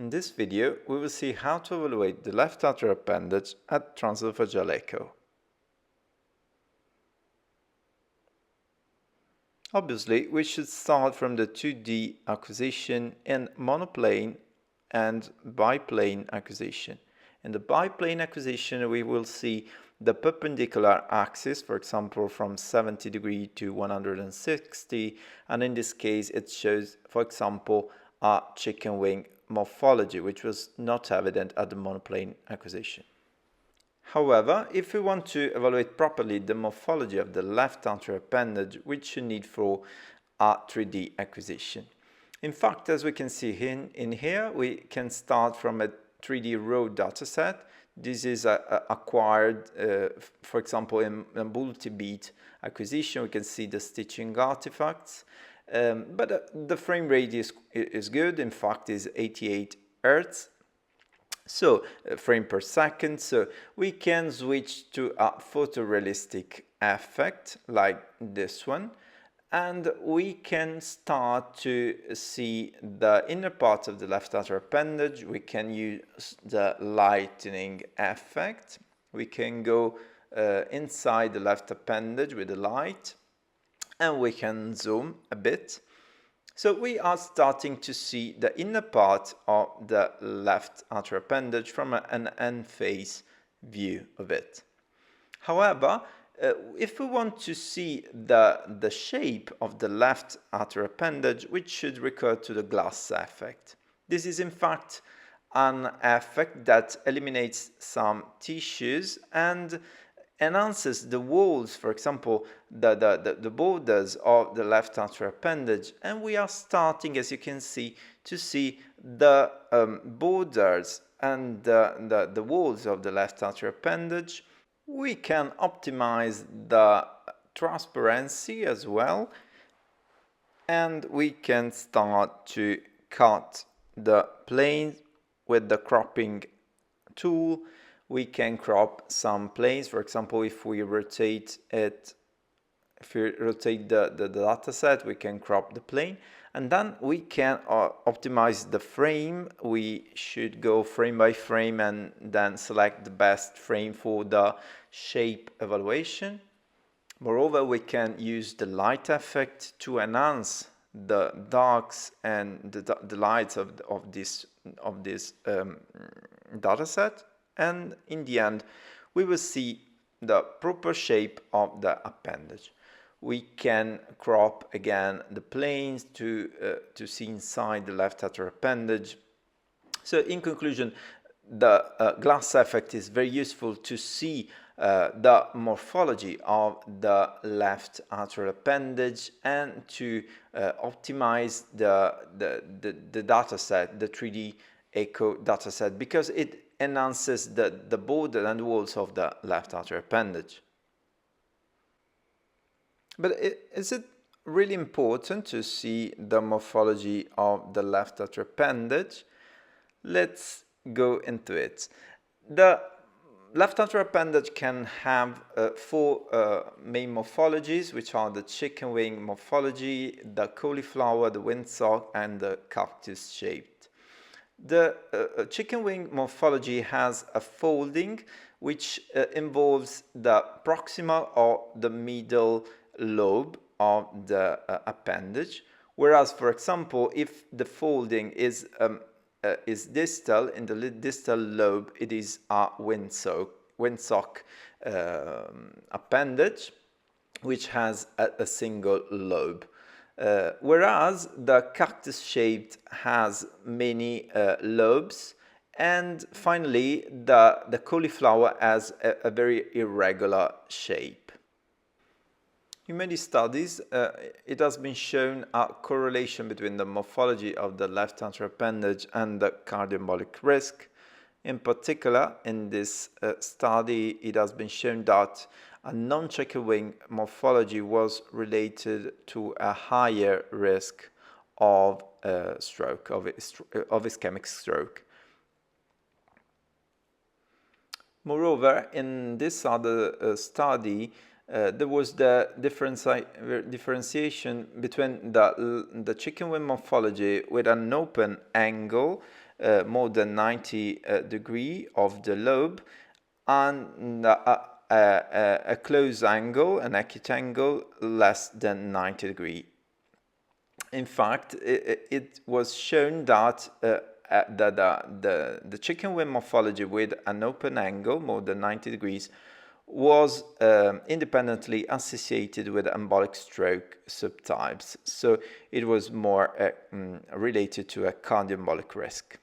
In this video, we will see how to evaluate the left atrial appendage at transesophageal echo. Obviously, we should start from the 2D acquisition in monoplane and biplane acquisition. In the biplane acquisition, we will see the perpendicular axis, for example, from 70 degrees to 160, and in this case, it shows, for example, a chicken wing morphology, which was not evident at the monoplane acquisition. However, if we want to evaluate properly the morphology of the left atrial appendage, we should need for a 3D acquisition. In fact, as we can see in here, we can start from a 3D raw dataset. This is acquired, for example, in a multi-beat acquisition. We can see the stitching artifacts, but the frame rate is good. In fact, is 88 Hz. So, frame per second, so we can switch to a photorealistic effect like this one, and we can start to see the inner part of the left atrial appendage. We can use the lightening effect. We can go inside the left appendage with the light, and we can zoom a bit. So we are starting to see the inner part of the left atrial appendage from an end-phase view of it. However, if we want to see the shape of the left atrial appendage, we should recur to the glass effect. This is in fact an effect that eliminates some tissues and enhances the walls, for example, the borders of the left atrial appendage, and we are starting, as you can see, to see the borders and the walls of the left atrial appendage. We can optimize the transparency as well, and we can start to cut the planes with the cropping tool. We can crop some planes. For example, if we rotate it, if we rotate the data set, we can crop the plane, and then we can optimize the frame. We should go frame by frame and then select the best frame for the shape evaluation. Moreover, we can use the light effect to enhance the darks and the lights of this data set. And in the end, we will see the proper shape of the appendage. We can crop again the planes to see inside the left atrial appendage. So in conclusion, the glass effect is very useful to see the morphology of the left atrial appendage and to optimize the data set, the 3D echo data set, because it enhances the border and walls of the left atrial appendage. But is it really important to see the morphology of the left atrial appendage? Let's go into it. The left atrial appendage can have four main morphologies, which are the chicken wing morphology, the cauliflower, the windsock, and the cactus shaped. The chicken wing morphology has a folding which involves the proximal or the middle lobe of the appendage, whereas, for example, if the folding is distal, in the distal lobe, it is a windsock appendage, which has a single lobe. Whereas the cactus-shaped has many lobes, and finally the cauliflower has a very irregular shape. In many studies, it has been shown a correlation between the morphology of the left atrial appendage and the cardioembolic risk. In particular, in this study, it has been shown that a non-chicken wing morphology was related to a higher risk of stroke, of ischemic stroke. Moreover, in this other study, there was the differentiation between the chicken wing morphology with an open angle more than 90 degree of the lobe, and a close angle, an acute angle, less than 90 degree. In fact, it was shown that the chicken wing morphology with an open angle more than 90 degrees was independently associated with embolic stroke subtypes. So it was more related to a cardioembolic risk.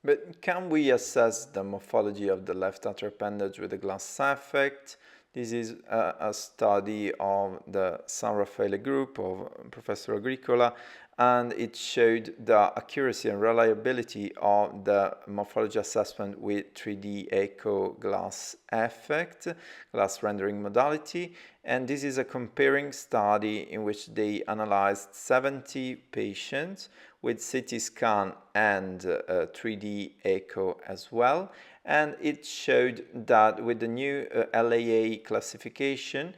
But can we assess the morphology of the left atrial appendage with a glass effect? This is a study of the San Raffaele group of Professor Agricola, and it showed the accuracy and reliability of the morphology assessment with 3D echo glass effect, glass rendering modality. And this is a comparing study in which they analyzed 70 patients with CT scan and 3D echo as well. And it showed that with the new LAA classification,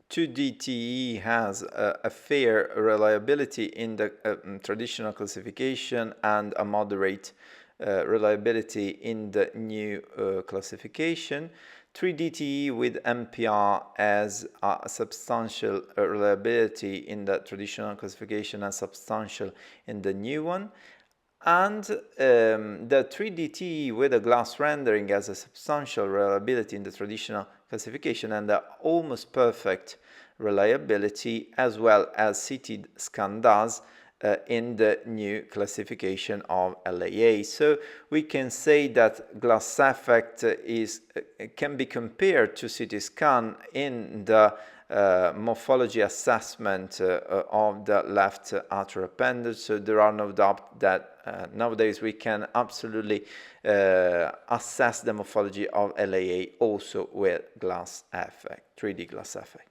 2D-TE has a fair reliability in the traditional classification and a moderate reliability in the new classification. 3D-TE with MPR has a substantial reliability in the traditional classification and substantial in the new one. And the 3D-TE with a glass rendering has a substantial reliability in the traditional classification and the almost perfect reliability, as well as CT scan does in the new classification of LAA. So we can say that glass effect can be compared to CT scan in the morphology assessment of the left atrial appendage. So there are no doubt that nowadays we can absolutely assess the morphology of LAA also with glass effect, 3D glass effect.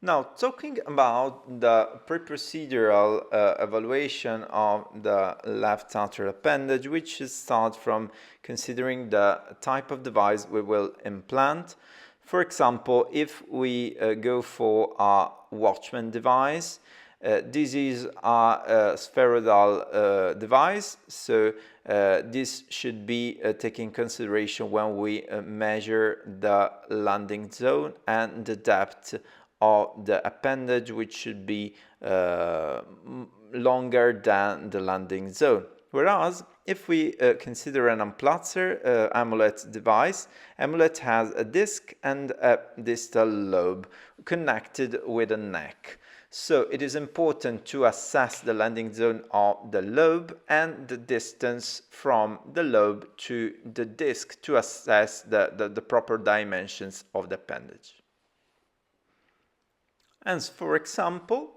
Now, talking about the pre-procedural evaluation of the left atrial appendage, which should start from considering the type of device we will implant. For example, if we go for a Watchman device, this is a spheroidal device, so this should be taken in consideration when we measure the landing zone and the depth of the appendage, which should be longer than the landing zone. Whereas, if we consider an Amplatzer amulet device, amulet has a disc and a distal lobe connected with a neck. So it is important to assess the landing zone of the lobe and the distance from the lobe to the disc to assess the proper dimensions of the appendage. And for example,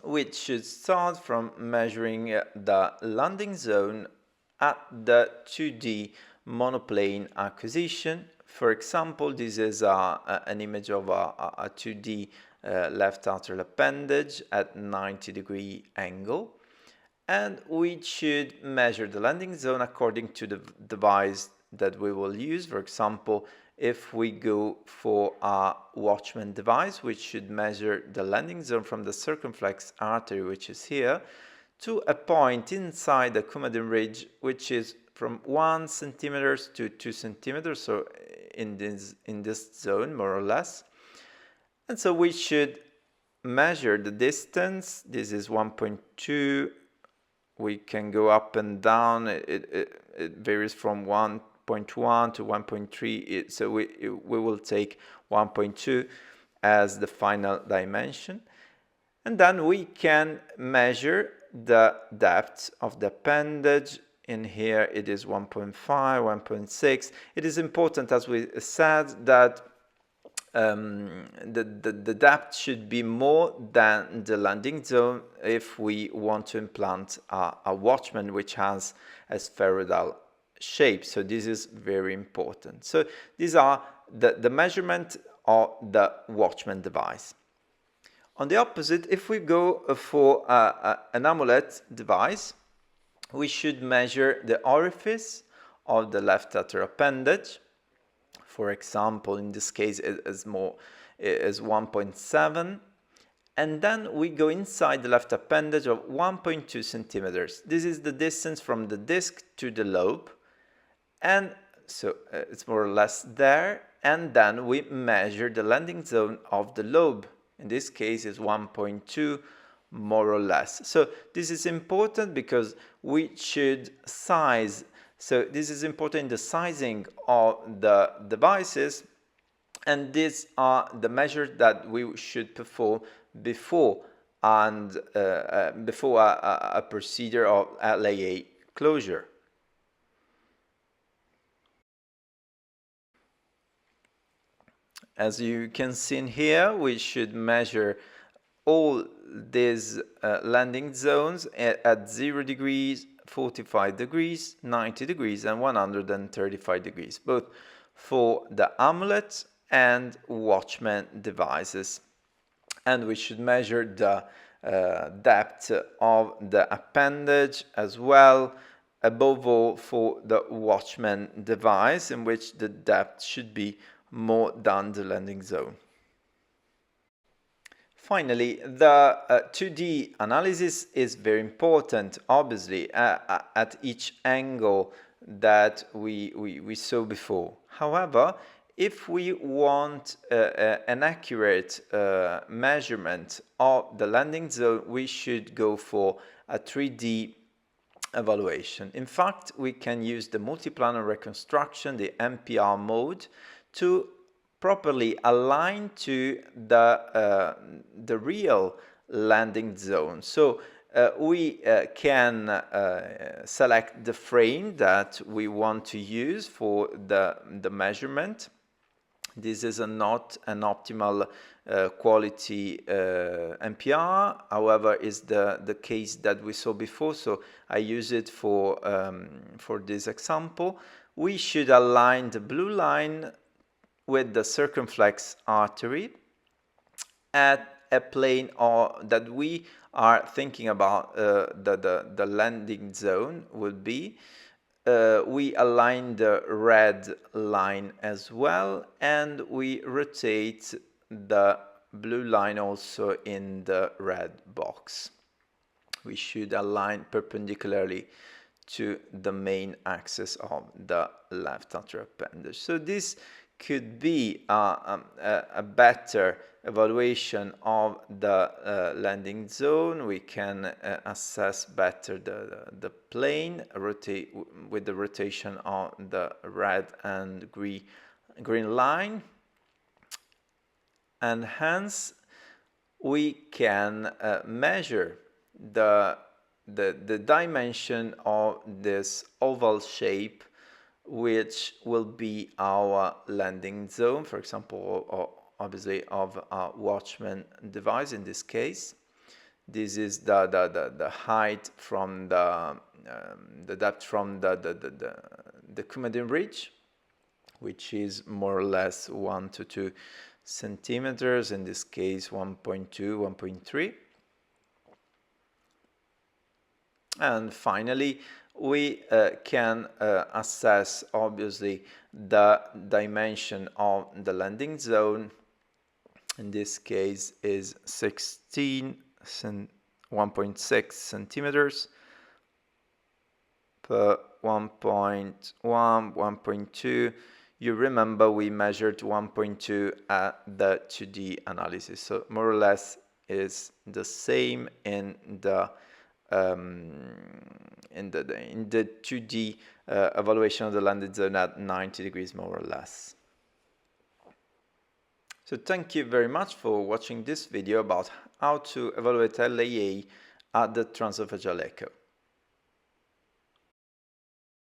we should start from measuring the landing zone at the 2D monoplane acquisition. For example, this is an image of a 2D left atrial appendage at 90-degree angle. And we should measure the landing zone according to the device that we will use. For example, if we go for a Watchman device, which should measure the landing zone from the circumflex artery, which is here, to a point inside the Coumadin ridge, which is from 1 centimeter to 2 centimeters, so in this zone, more or less. And so we should measure the distance. This is 1.2. We can go up and down. It varies from 1.1 to 1.3. So we will take 1.2 as the final dimension. And then we can measure the depth of the appendage. In here it is 1.5, 1.6. It is important, as we said, that the depth should be more than the landing zone if we want to implant a Watchman which has a spheroidal shape. So this is very important. So these are the measurement of the Watchman device. On the opposite, if we go for an amulet device, we should measure the orifice of the left atrial appendage. For example, in this case, it is 1.7. And then we go inside the left appendage of 1.2 centimeters. This is the distance from the disc to the lobe. And so it's more or less there. And then we measure the landing zone of the lobe. In this case, it's 1.2, more or less. So this is important because we should size. So this is important in the sizing of the devices. And these are the measures that we should perform before a procedure of LAA closure. As you can see in here, we should measure all these landing zones at 0 degrees, 45 degrees, 90 degrees, and 135 degrees, both for the amulet and watchman devices. And we should measure the depth of the appendage as well, above all for the watchman device, in which the depth should be more than the landing zone. Finally, the 2D analysis is very important, obviously, at each angle that we saw before. However, if we want an accurate measurement of the landing zone, we should go for a 3D evaluation. In fact, we can use the multiplanar reconstruction, the MPR mode, to properly align to the real landing zone. So we can select the frame that we want to use for the measurement. This is not an optimal quality MPR, however, is the case that we saw before, so I use it for this example. We should align the blue line with the circumflex artery at a plane that we are thinking about the landing zone would be. We align the red line as well, and we rotate the blue line also in the red box. We should align perpendicularly to the main axis of the left atrial appendage. So this could be a better evaluation of the landing zone. We can assess better the plane with the rotation of the red and green line, and hence we can measure the dimension of this oval shape, which will be our landing zone, for example, or obviously of a watchman device in this case. This is the height from the depth from the Coumadin ridge, which is more or less 1 to 2 centimeters, in this case 1.2, 1.3. And finally, we can assess, obviously, the dimension of the landing zone. In this case is 1.6 centimeters per 1.1, 1.2. You remember we measured 1.2 at the 2D analysis, so more or less is the same in the 2D evaluation of the landing zone at 90 degrees, more or less. So thank you very much for watching this video about how to evaluate LAA at the transesophageal echo.